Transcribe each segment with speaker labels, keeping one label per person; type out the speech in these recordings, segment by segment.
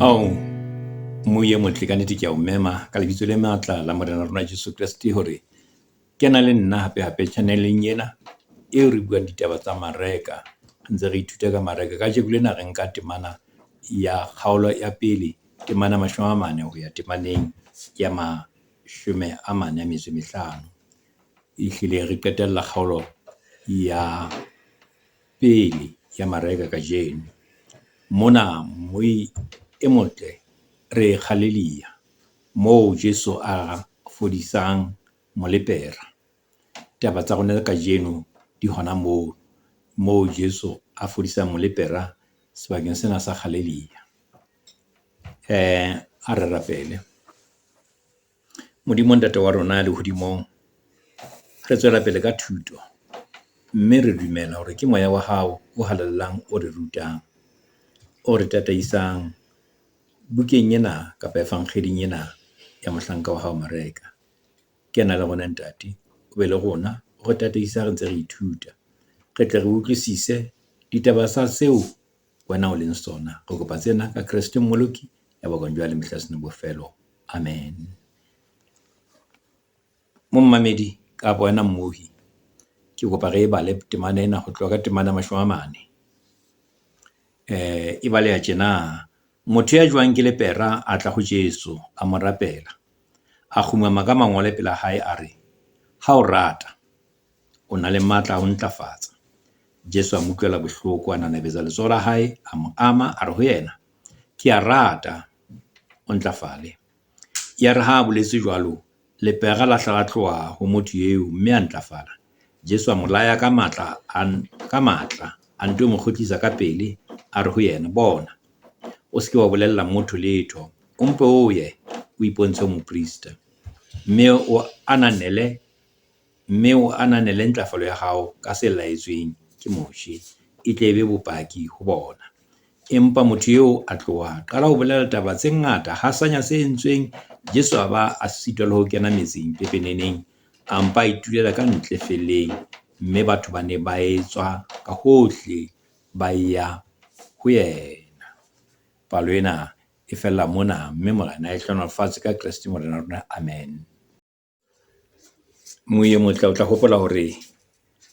Speaker 1: Ao moye motle ka nnete ke a o mema ka lebitso le matla la morena rona Jesu Kriste hore ke na le nna hape channeleng ena eo re buang ditaba tsa mareka ntse re ithuta ka mareka ka jeko lena re nka temana ya kgaolo ya pele temana 40 ho ya temaneng ya 45 ihlile re qetella kgaolo ya pele ya mareka ka jeno mona moi e motle re khalelia mo Jesu a fodisang molepera taba tsa rona ka jeno di hona mo Jesu a fodisang molepera sebakeng sena sa khalelia a re rapele modimo ntate wa rona le hodimo re tswela pele ka thuto mme re dumela hore ke moya wa hao o halallang o re rutang o re tataisang bukeng ena kapa efankgeding ena ya mohlanka wa hao mareka ke na le rona ntate o be le rona go tataisa re ntse re ithuta re tle re utlwisise ditaba tsa seo wena o leng sona go kopa tsena ka Kristo mmoloki ya bakong jwa le mehlasene bofelo amen mommamedi ka bona mmohi ke kopa re bale temana ena go tloga temana 40 e bale ya tjena motho ya jwang ke lepera a tla go Jesu a mo rapela a khumama ka mangole pela hae a re ha o rata o na le matla ho ntlafatsa Jesu a mukela bohloko a nanabetsa letsoho la hae a mo ama a re ho yena ke a rata o ntlafale ya re ha boletse jwalo lepera la tloha ho motho eo mme a ntlafala Jesu a molaya ka matla a nto mo kgotlisa ka pele a re ho yena bona o se ke wa bolella motho letho o mpe o ye o ipontshe moprista mme o ananele ntlafalo ya hao ka se laetsweng ke moshi e tlebe bopaki ho bona empa motho eo a tloha qala ho bolela taba tse ngata ha sanya se entsweng Jesu a ba a sitwa le ho kena metsing pepeneneng a mpa itulela ka ntle feleng mme batho ba ne ba etswa ka hohle ba ya ho yena palo ena e fella mona mme morena e hlonolofatse ka Kristo morena rona amen moye motle o tla hopola hore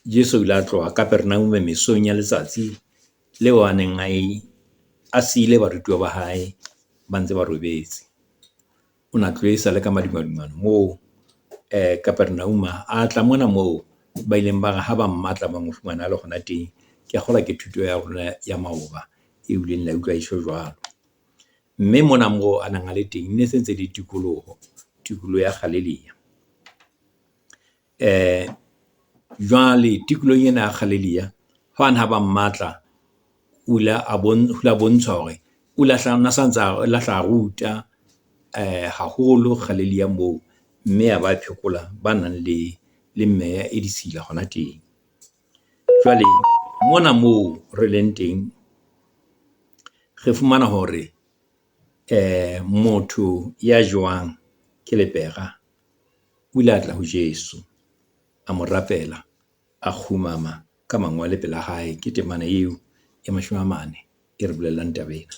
Speaker 1: Jesu ile a tloha Kapernaum mesong ya letsatsi leo a neng a siile barutwa ba hae ba ntse ba robetse o na tloisa le ka madimadimane mo Kapernaum a tla mona mo ba ileng ba ha ba mmatla ba mo fumana le gona teng ke a gola ke thuto ya rona ya maoba e uleng la utlwa isho jwalo mme mona mo a nang le teng ne sentse le tikoloho ya Galilee jwale tikoloho ena ya Galilee ha ba mmatla ula bontshwa hore ula hlana santsa la hla ruta haholo Galilee mo mme a ba phekola ba nang le meya e disila hona teng jwale mona mo re leng teng re fumana hore motho ya jwang ke lepera o ile a tla ho Jesu a mo rapela a khumama ka mangwele pela hae ke temana eo e 40 e re bolelang tabena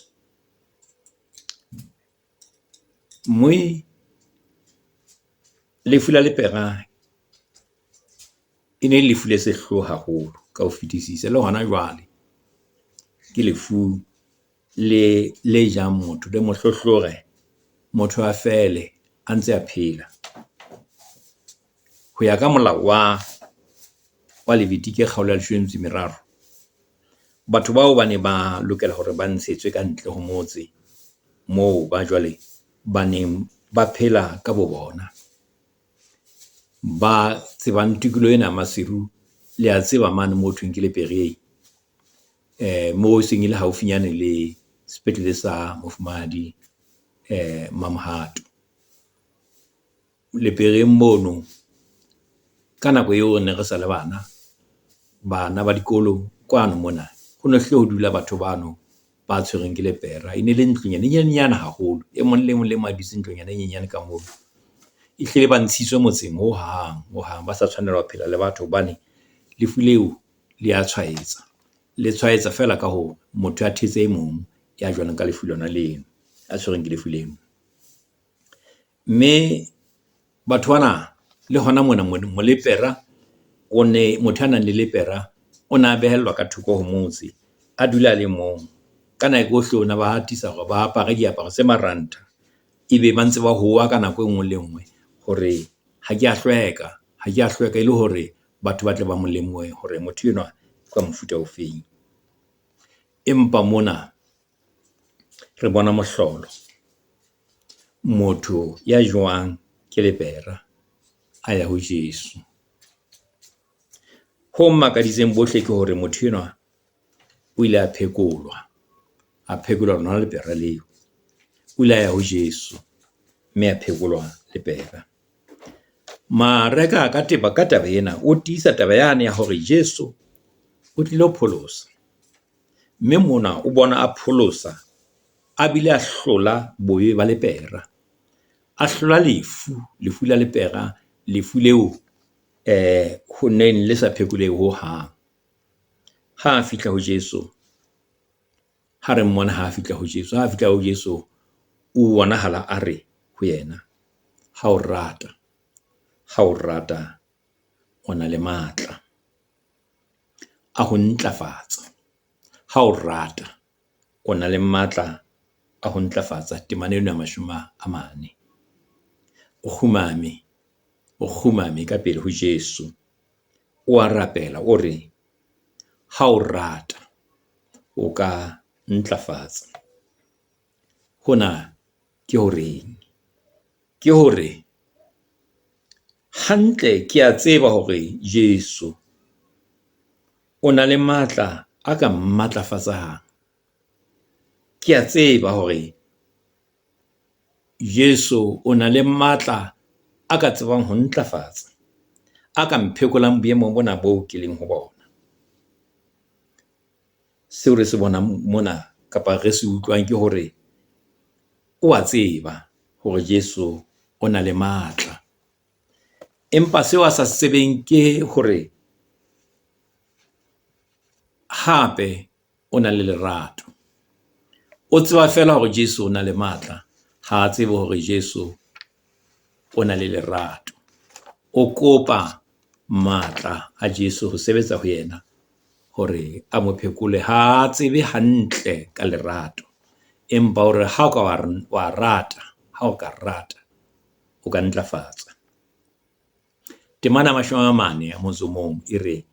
Speaker 1: moi lefu la lepera e ne lefu le sehloho haholo ka ho fetisisa le hona jwale ke lefu le jang motho le mohlohlore motho a fele a ntse a phela ho ya ka molao wa Levitike kgaolo ya 13 batho bao ba ne ba lokela hore ba ntshetswe ka ntle ho motse moo ba jwale ba neng ba phela ka bobona ba tsebang tikolo ena masiru le a tseba mane mo thweng ke lepereng mo seng ile haufinyane le sepetlele sa mofumahadi Mamhato lepereng mono ka nako eo ne re sa le bana ba dikolo kwano mona ho no hle ho dula batho bano ba tshwereng ke lepera e ne le ntlunyane nyenyana haholo e mong le maditse ntlunyane nyenyane ka moo e hlile ba ntshitswe motseng ho hang ba sa tshwanela ho phela le batho bane lefu leo le a tshwaetsa fela ka ho motho a thetse e mong ya jwanang ka lefu lona leno a tshwereng ke lefu leno. Mme batho bana le hona mona molepera o ne motho a nang le lepera o na behellwa ka thoko ho motse a dula le mong ka nako ohle ona ba hatisa hore ba apare diaparo tse maranta ebe ba ntse ba hoa ka nako e nngwe le nngwe hore ha ke a hlweka e le hore batho ba tle ba molemohe hore motho enwa ka mofuta o feng. Empa mona re bona mohlolo, motho ya jwang ke lepera a ya ho Jesu. Ho makaditseng bohle ke hore motho enwa o ile a phekolwa lona lepera leo. O ile a ya ho Jesu mme a phekolwa lepera. Mareka ka taba ena o tiisa taba yane ya hore Jesu o tlile ho pholosa. Mme mona o bona a pholosa a bile a hlola bobe ba lepera. A hlola lefu la lepera, lefu leo ho neng le sa phekolehe ho hang. Ha a fihla ho Jesu, ha re mmona ha a fihla ho Jesu, o bonahala a re ho yena, ha o rata o na le matla a ho ntlafatsa. Ha o rata o na le matla a ho ntlafatsa temana eno ya 40. O kgumame ka pele ho Jesu, o a rapela o re ha o rata o ka ntlafatsa. Hona ke horeng? Ke hore hantle ke a tseba hore Jesu o na le matla a ka mmatlafatsang. Ke a tseba hore Jesu o na le matla a ka tsebang ho ntlafatsa, a ka mphekolang boemong bona bo ke leng ho bona. Seo re se bona mona kapa re se utlwang ke hore o a tseba hore Jesu o na le matla. Empa seo a sa sebeng ke hore hape o na le lerato. O tseba fela hore Jesu o na le matla, ha a tsebe hore Jesu o na le lerato. O kopa matla a Jesu ho sebetsa ho yena hore a mo phekole. Ha a tsebe hantle ka lerato, empa hore ha o ka wa rata, ha o ka rata o ka ntlafatsa. Temana 40 a motso mong e re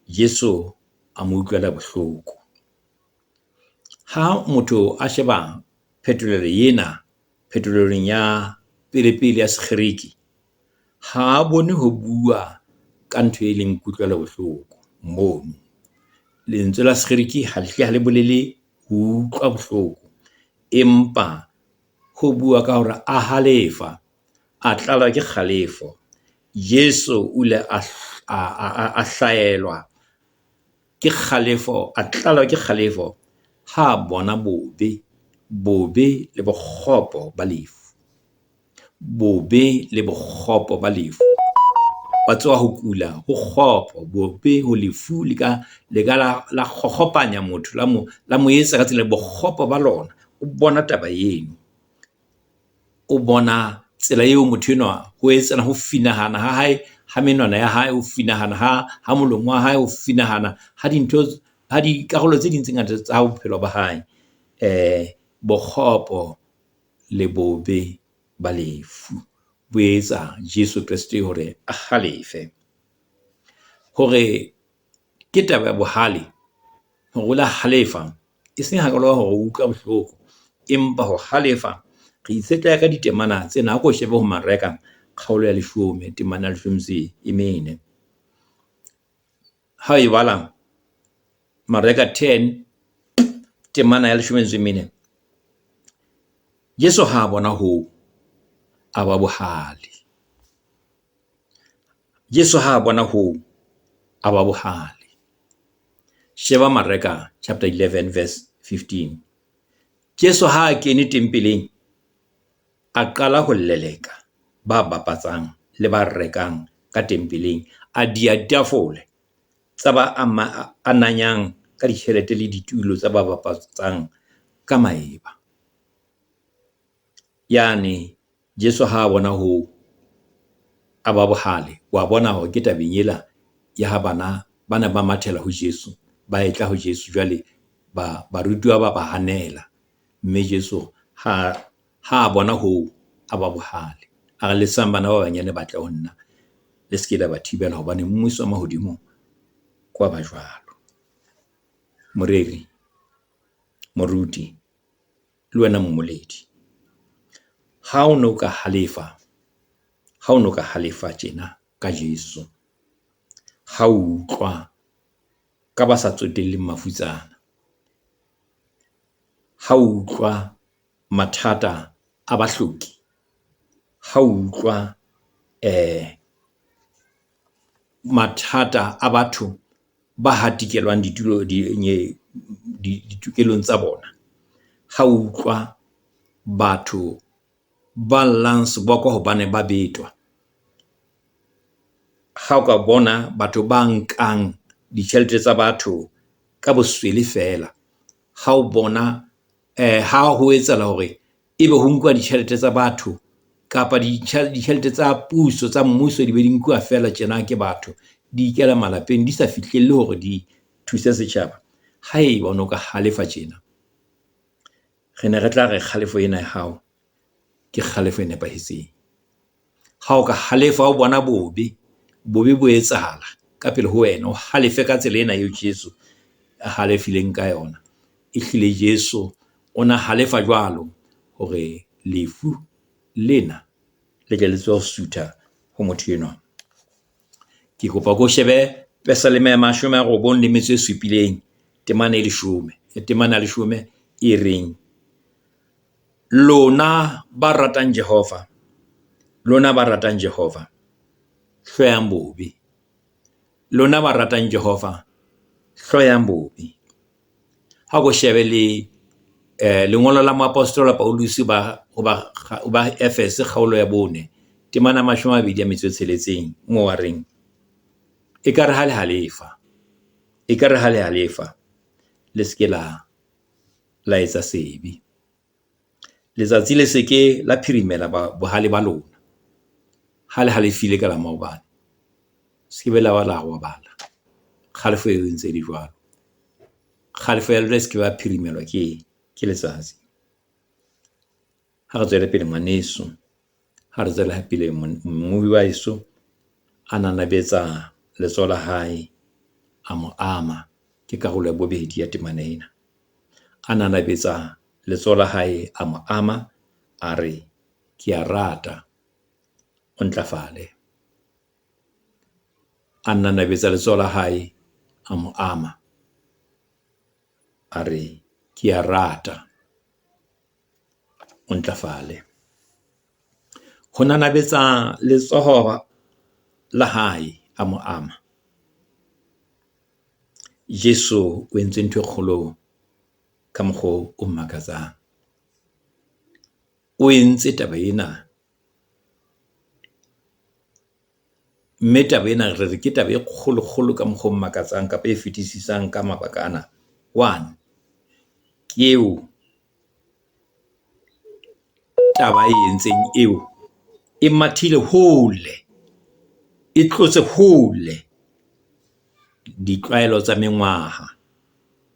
Speaker 1: Jesu a mo utlwela bohloko. Ha motho a sheba phetolelong ya pele ya sekgereki, ha bone ho bua ka ntho e leng kutlwela bohloko mono. Lentswe la sekgereki ha le bolele ho utlwa bohloko, empa ho bua ka hore a halefa, a tlalwa ke kgalefo. Jesu o ile a hlaelwa ke kgalefo, a tlalwa ke kgalefo ha bona bobe le bokgopo ba lefu. Bobe le bokgopo ba lefu. Ba tsoha ho kula ho kgopo, bobe ho lefu le ka la kgokgopanya motho la mo etsa ka tsela bokgopo ba lona. O bona taba eno, o bona tsela eo motho enwa ho etsana ho finahana ha hae, ha menwana ya hae ho finahana, ha molomo wa hae ho finahana, ha dikarolo tse ding tse ngata tsa bophelo ba hae, bokgopo le bobe ba lefu bo etsa Jesu Kriste hore a halefe. Hore ke taba ya bohale, hore o la halefa e seng hakalo hore o utlwa bohloko, empa ho halefa re itsetla ka ditemana tsena. Ko shebe ho Mareka kgaolo ya 10, temana ya 14. Ha e bala Mareka 10 temana ya 14, Jesu ha bona ho a ba bohale. Jesu ha bona ho a ba bohale. Sheba Mareka chapter 11 verse 15. Jesu ha a kene tempeleng, a qala ho leleka ba bapatsang le ba rekang ka tempeleng, a dia tafole tsa ba ananyang ka ditjhelete le ditulo tsa ba bapatsang ka maeba. yane Jesu ha bona ho a ba bohale wa bona ho ke tabeng ela ya ha bana ba mathela ho Jesu ba etla ho Jesu jwale ba rutwa ba hanela mme Jesu ha bona ho a ba bohale a re lesang bana ba banyane ba tla ho nna le se ke la ba thibela hobane mmuso wa mahodimo kwa ba jwalo. Moreri, moruti le wena mmoledi, ha o no ka halefa tjena ka Jesu, ha o utlwa ka ba sa tsotelle mafutsana, ha o utlwa mathata a bahloki, ha o utlwa mathata a batho ba hatikelwang ditokelong tsa bona, ha o utlwa batho ba llang seboko hobane ba betwa, ha o ka bona batho ba nkang ditjhelete tsa batho ka boswele fela, ha o bona ha ho etsahala hore ebe ho nkwa ditjhelete tsa batho kapa ditjhelete tsa puso tsa mmuso di be di nkuwa fela tjena ke batho di ikela malapeng di sa fihlelle hore di thuse setjhaba, haeba o no ka halefa tjena, re ne re tla re kgalefo ena ya hao ke kgalefo e nepahetseng. Ha o ka halefa o bona bobe bo etsahala ka pele ho wena, o halefe ka tsela ena eo Jesu a halefileng ka yona. Ehlile Jesu o na halefa jwalo hore lefu lena le ke le tswa ho sutha ho motho enwa. Ke kopa go shebe Psalm ya 97 temana e 10, temana ya 10 e reng, lona ba ratang Jehova, hloyang bobe, lona ba ratang Jehova, hloyang bobe. Ha go shebe le lengolo la moapostola Paulus ba Efese kgaolo ya 4 temana 26 mo wa reng, e ka re ha le halefa le se ke la etsa sebe, letsatsi le se ke la phirimela bohale ba lona, ha le halefile ka la maobane, se ke be la go bala kgalefo e ntse di jwalo, kgalefo ya le se ke ba phirimelwa ke letsatsi. Ha re tswele pele ngwaneso, ha re tswele pele mmuwi wa heso a nanabetsa letsoho la hae a mo ama, ke karolo ya bobedi ya temana ena. A nanabetsa letsoho la hae a mo ama, a re ke a rata o ntlafale. A nanabetsa letsoho la hae a mo ama, a re ke a rata o ntlafale. Ho nanabetsa letsoho la hae a mo ama, Jesu o entse ntho e kgolo ka mokgwa o mmakatsang. O entse taba ena, mme taba ena re ke taba e kgolo ka mokgwa o mmakatsang kapa e fetisisang ka mabaka ana. 1, ke eo taba e entseng eo e mathile hole, e tlotse hole ditlwaelo tsa mengwaha,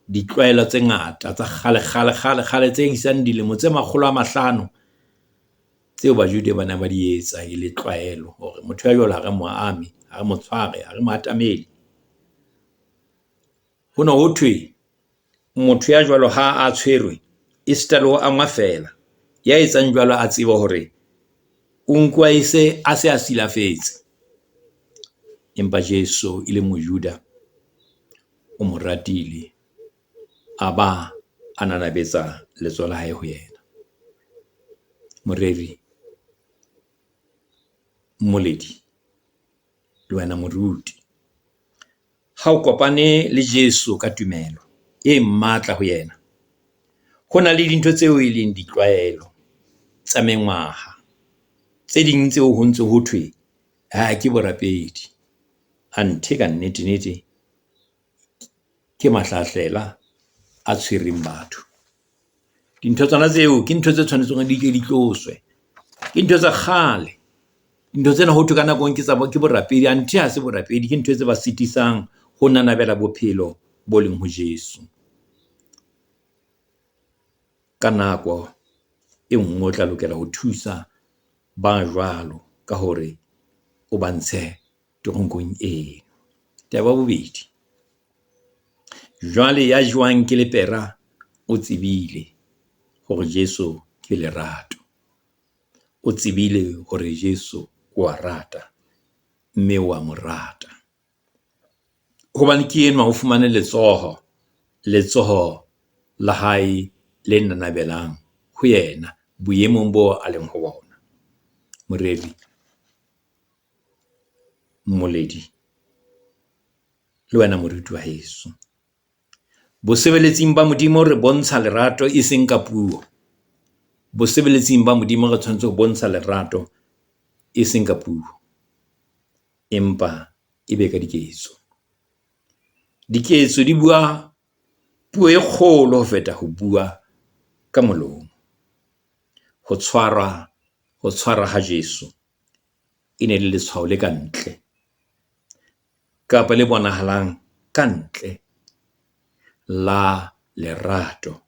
Speaker 1: ditlwaelo tse ngata tsa kgale tse isang dilemo tse 500 tseo Bajuda ba ne ba di etsa e le tlwaelo hore motho ya jwalo ha re mo ame, ha re mo tshware, ha re mo atamele. Ho no ho thwe motho ya jwalo ha a tshwerwe e sta le ho angwa fela, ya etsang jwalo a tseba hore o nkwa a se a silafetse. Empa Jesu e le Mojuda o mo ratile, a ba a nanabetsa letsoho la hae ho yena. Moreri, mmoledi le wena moruti, ha o kopane le Jesu ka tumelo e matla ho yena, ho na le dintho tseo e leng ditlwaelo tsa mengwaha, tse ding tseo ho ntse ho thwe ha ke borapedi, anthe ka nnete ke mahlahlela a tshwereng batho. Dintho tsona tseo ke ntho tse tshwanetseng di tloswe ke ntho tsa kgale. Ntho tsena ho thwe ka nakong ke borapedi, anthe ha se borapedi, ke ntho tse ba sitisang ho nanabela bophelo bo leng ho Jesu. Ka nako e nngwe o tla lokela ho thusa ba jwalo ka hore o ba ntshe toronkong eno. Taba bobedi, jwale ya jwang ke lepera o tsebile hore Jesu ke lerato. O tsebile hore Jesu o a rata, mme o a mo rata. Hobane ke enwa o fumane letsoho la hae le nanabelang ho yena boemong bo a leng ho bona. Moreri, mmoledi, le wena moruti wa heso, bosebeletsing ba Modimo re bontsha lerato e seng ka puo. Bosebeletsing ba Modimo re tshwanetse ho bontsha lerato e seng ka puo, empa e be ka diketso. Diketso di bua puo e kgolo ho feta ho bua ka molomo. Ho tshwara ha Jesu e ne le letshwao le kantle, kapa le bonahalang kantle la lerato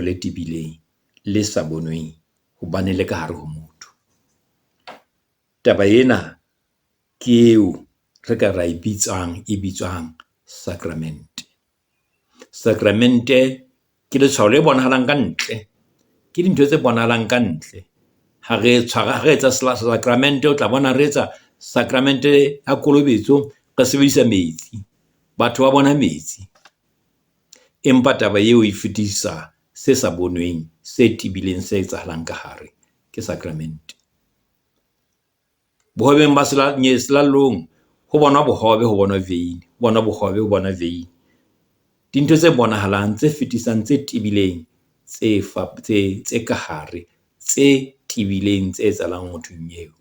Speaker 1: le tibileng, le sa bonweng hobane le ka hare ho motho. Taba ena ke eo re ka ra e bitswang sacrament. Sacramente ke letshwao le bonahalang kantle, ke dintho tse bonahalang kantle. Ha re etsa sacramente, o tla bona re etsa sacramente ya kolobetso, re sebedisa metsi, batho ba bona metsi. Empa taba eo e fetisa se sa bonweng, se tibileng, se etsahalang ka hare, ke sacrament. Bohobeng ba selalong ho bona bohobe, ho bona vein, bona bohobe, ho bona vein. Dintho tse bonahalang, tse fetisang, tse tibileng, tse ka hare, tse tibileng, tse etsahalang mothong eo.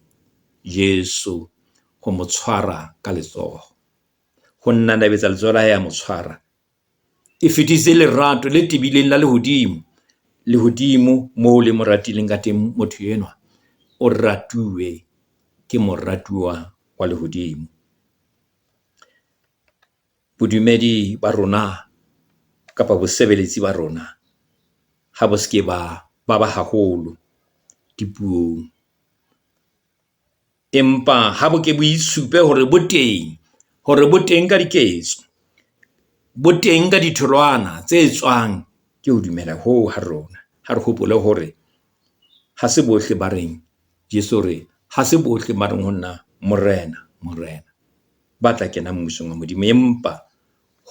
Speaker 1: Jesu ho mo tshwara ka letsoho, ho nanabetsa letsoho la hae a mo tshwara, e fetise lerato le tibileng la lehodimo moo le mo ratileng ka teng motho enwa. O ratuwe ke moratuwa wa lehodimo. Bodumedi ba rona kapa bosebeletsi ba rona ha bo ske ba haholo dipuong, empa ha bo ke bo itshupe hore bo teng ka diketso, bo teng ka ditholwana tse tswang ke ho dumela ho ha rona. Ha re hopole hore ha se bohle ba reng Jesu, re ha se bohle ba reng ho nna morena ba tla kena mmusong wa Modimo, empa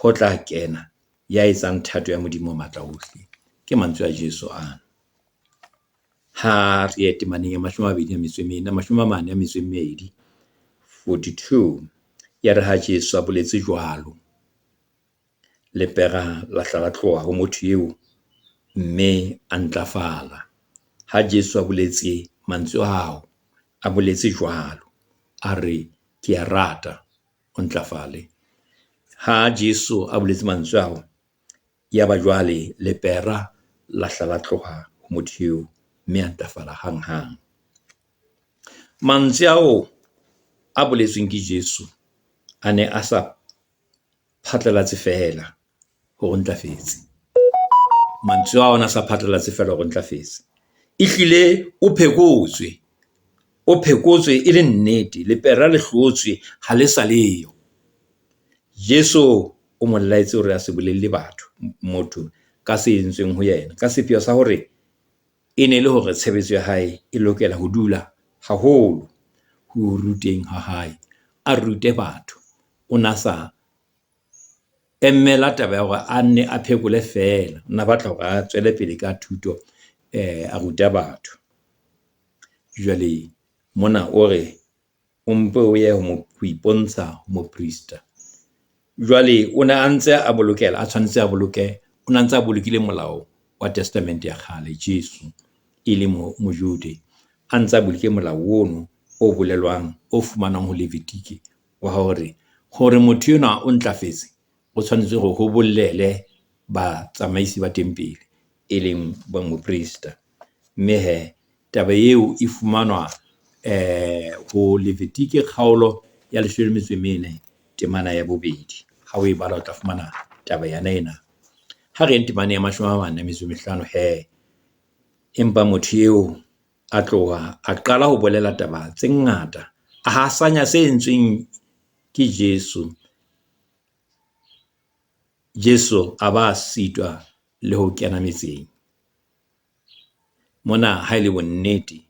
Speaker 1: ho tla kena ya etsang thato ya Modimo matla ohle. Ke mantswe a Jesu ana. Ha re ete Maneng 42 ya re ha Jesu a boletse jwalo, lepera la hlala tloha ho motho eo, mme a ntlafala. Ha Jesu a boletse mantswe ao, a boletse jwalo, a re ke a rata, o ntlafale. Ha Jesu a boletse mantswe ao, ya ba jwale lepera la hlala tloha ho motho eo, mme a ntlafala hanghang. Mantswe ao a boletsweng ke Jesu a ne a sa phatlalatse fela hore ntlafetse. Mantswe ao a sa phatlalatse fela hore ntlafetse, ehlile o phekotswe e le nnete, lepera le hlotswe ha le sa leyo. Jesu o mo laetse hore a se bolelle motho ka se entsweng ho yena, ka sepheo sa hore e ne le hore tshebetso ya hae e lokela ho dula haholo ho ruteng ha hae, a rute batho. O na sa emela taba ya hore a nne a phekole fela, o na batla hore a tswele pele ka thuto, a ruta batho. Jwale mona o re o mpe o ye ho ipontsha ho moprista. Jwale o ne a ntse a bolokela, a tshwanetse a boloke, o na ntse a bolokile molao wa testament ya kgale. Jesu e le Mojude, a ntse a boloke molao ono o bolelwang, o fumanang ho Levitiki, wa hore motho enwa o ntlafetse, o tshwanetse hore ho bolele ba tsamaisi ba tempele, e leng ba moprista. Mme taba eo e fumanwa ho Levitique kgaolo ya 14 temana ya 2 ha o e bala o tla fumana taba yana ena ha re temane ya 45 he empa motho eo a tloha a qala ho bolela taba tse ngata a hasanya se entsweng ke Jesu a ba sitwa le ho kena metseng mona ha ile bonnete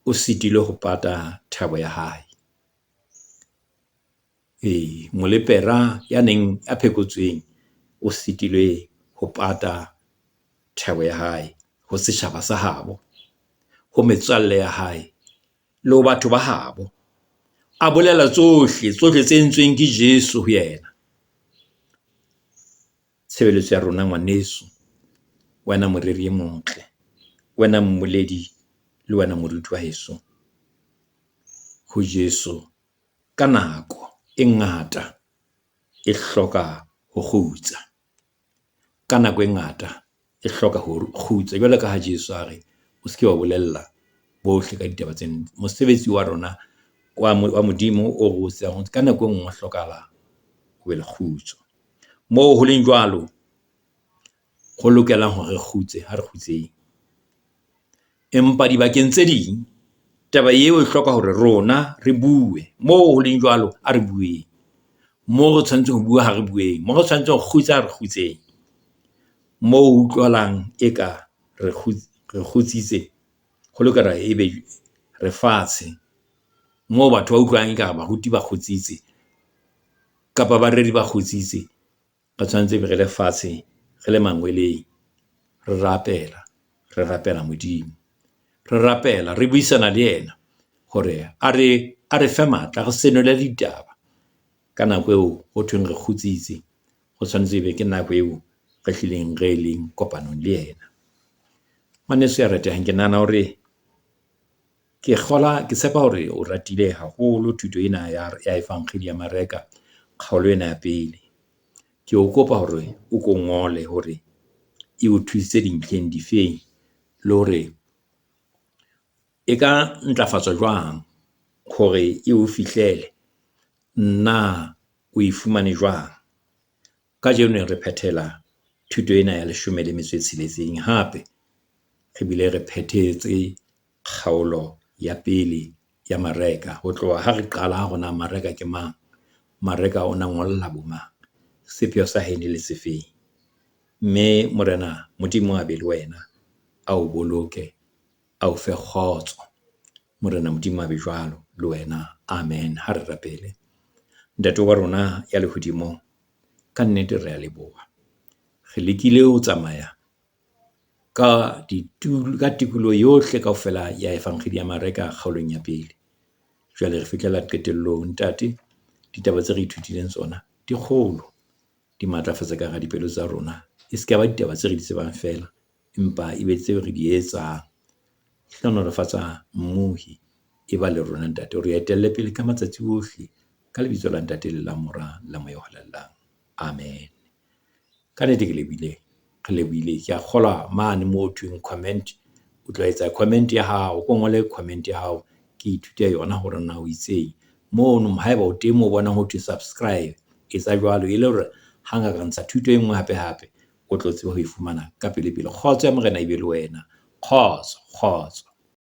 Speaker 1: o sitile ho pata thabo ya hae molepera ya neng a phekotsweng o sitilwe ho pata thabo ya hae ho setjhaba sa habo ho metswalle ya hae le ho batho ba habo a bolela tsohle tse entsweng ke Jesu ho yena. Tshebeletso ya rona ngwaneso, wena moriri e montle, wena mmoledi le wena moruti wa heso, ho Jesu ka nako e ngata e hloka ho kgutsa, ka nako e ngata e hloka ho kgutsa jwalo ka ha Jesu a re o se ke wa bolella bohle ka ditaba tsena. Mosebetsi wa rona wa modimo o re tsang ka nako e nngwe hlokahala ho be le kgutso moo ho leng jwalo ho lokela hore re kgutse ha re kgutseng, empa dibakeng tse ding taba eo e hloka hore rona re bue moo ho leng jwalo a re bueng, moo re tshwanetse ho bua ha re bueng, moo re tshwanetse ho kgutsa re kgutseng, moo ho utlwalang eka re kgutsitse ho lokela ebe re fatshe, moo batho ba utlwang eka baruti ba kgutsitse kapa ba redi ba kgutsitse, re tshwanetse re le fatshe re le mangweleng re rapela modimo, re rapela re buisana le yena hore a re fe matla re senole ditaba ka nako eo ho thweng re kgutsitse go tshwanetse be ke nako eo re hlileng re leng kopanong le yena. Ngwaneso ya ratehang, ke nahana hore ke tshepa hore o ratile haholo thuto ena ya Evangeli ya Mareka kgaolo ena ya pele. Ke o kopa hore o ko ngole hore e o thusitse dintlheng difeng le hore e ka ntlafatswa jwang hore e o fihlele na o e fumane jwang. Ka jeno re phethela thuto ena ya 16 hape re bile re phethetse kgaolo ya pele ya Mareka ho tloha ha re qala ha rona Mareka ke mang, Mareka o na ngolla bomang, sepheo sa hae le sefeng. Mme morena modimo a be le wena, a o boloke, a o fe kgotso. Morena modimo a be jwalo le wena, amen. Ha re rapele. Ntate wa rona ya lehodimo, ka nnete re a leboha, re lekile ho tsamaya ka tikulo yohle kaofela ya Evangeli ya Mareka kgaolong ya pele. Jwale re fihlela qetellong ntate, ditaba tse re ithutileng tsona di kgolo, di matlafatsa ka hara dipelo tsa rona. E se ka ba ditaba tse re di tsebang fela, empa ebe tseo re di etsang. Hlonolofatsa mmuhi e ba le rona ntate, re etelle pele ka matsatsi ohle ka lebitso la ntate le la mora la moya o halallang, amen. Ka nnete re lebohile, ke a kgolwa mane mo thweng comment, o tla etsa comment ya hao, o ngole comment ya hao, ke ithuta yona hore na o itseng mono. Haeba o teng mo bona ho thwe subscribe, etsa jwalo e le hore hanga ka ntsha thuto e nngwe hape o tlo tseba ho e fumana ka pele. Kgotso ya morena e be le wena. Kgotso.